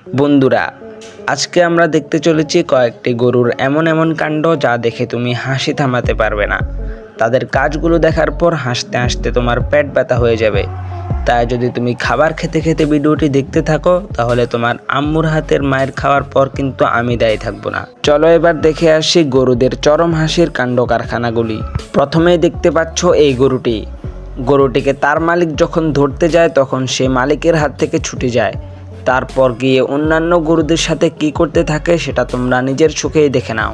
বন্ধুরা, আজকে আমরা দেখতে চলেছি কয়েকটি গরুর এমন এমন কাণ্ড যা দেখে তুমি হাসি থামাতে পারবে না। তাদের কাজগুলো দেখার পর হাসতে হাসতে তোমার পেট ব্যথা হয়ে যাবে। তাই যদি তুমি খাবার খেতে খেতে ভিডিওটি দেখতে থাকো তাহলে তোমার আম্মুর হাতের মায়ের খাওয়ার পর কিন্তু আমি দায়ী থাকবো না। চলো এবার দেখে আসি গরুদের চরম হাসির কাণ্ড কারখানাগুলি। প্রথমেই দেখতে পাচ্ছ এই গরুটিকে তার মালিক যখন ধরতে যায় তখন সে মালিকের হাত থেকে ছুটে যায়। তারপর গিয়ে অন্যান্য গরুদের সাথে কি করতে থাকে সেটা তোমরা নিজের চোখেই দেখে নাও।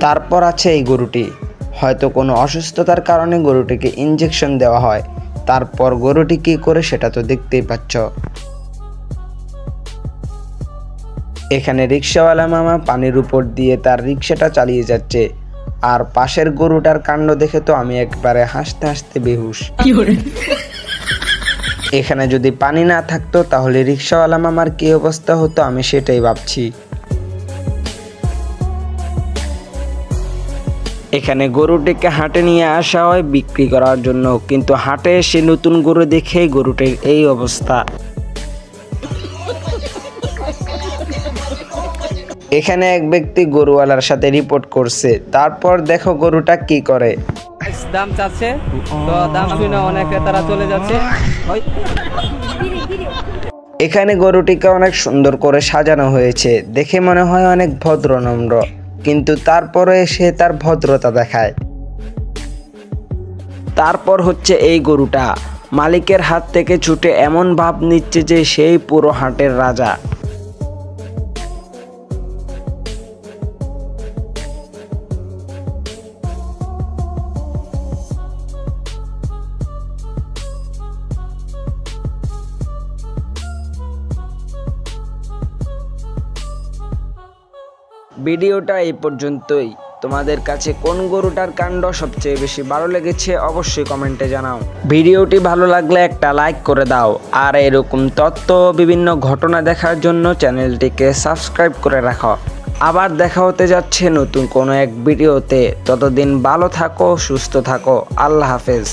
তারপর আছে এই গরুটি, হয়তো কোনো অসুস্থতার কারণে গরুটিকে ইনজেকশন দেওয়া হয়। তারপর গরুটি কি করে সেটা তো দেখতেই পাচ্ছ। এখানে রিক্সাওয়ালা মামা পানির উপর দিয়ে তার রিক্সাটা চালিয়ে যাচ্ছে, আর পাশের গরুটার কাণ্ড দেখে তো আমি একবারে হাসতে হাসতে বেহুশ। এখানে যদি পানি না থাকতো তাহলে রিক্সাওয়ালা মামার কি অবস্থা হতো আমি সেটাই ভাবছি। এখানে গরুটিকে হাটে নিয়ে আসা হয় বিক্রি করার জন্য, কিন্তু হাটে এসে নতুন গরু দেখে গরুটির এই অবস্থা। এখানে এক ব্যক্তি গরুওয়ালার সাথে রিপোর্ট করছে। তারপর দেখো গরুটা কি করে। দাম চাচ্ছে তো দাম শুনে অনেক ক্রেতারা চলে যাচ্ছে। এখানে গরুটিকে অনেক সুন্দর করে সাজানো হয়েছে, দেখে মনে হয় অনেক ভদ্র নম্র, কিন্তু তারপরে সে তার ভদ্রতা দেখায়। তারপর হচ্ছে এই গরুটা মালিকের হাত থেকে ছুটে এমন ভাব নিচ্ছে যে সেই পুরো হাটের রাজা। ভিডিওটা এই পর্যন্তই। তোমাদের কাছে কোন গরুটার কাণ্ড সবচেয়ে বেশি ভালো লেগেছে অবশ্যই কমেন্টে জানাও। ভিডিওটি ভালো লাগলে একটা লাইক করে দাও, আর এরকম তথ্য বিভিন্ন ঘটনা দেখার জন্য চ্যানেলটিকে সাবস্ক্রাইব করে রাখো। আবার দেখা হতে যাচ্ছে নতুন কোনো এক ভিডিওতে। ততদিন ভালো থাকো, সুস্থ থাকো। আল্লাহ হাফেজ।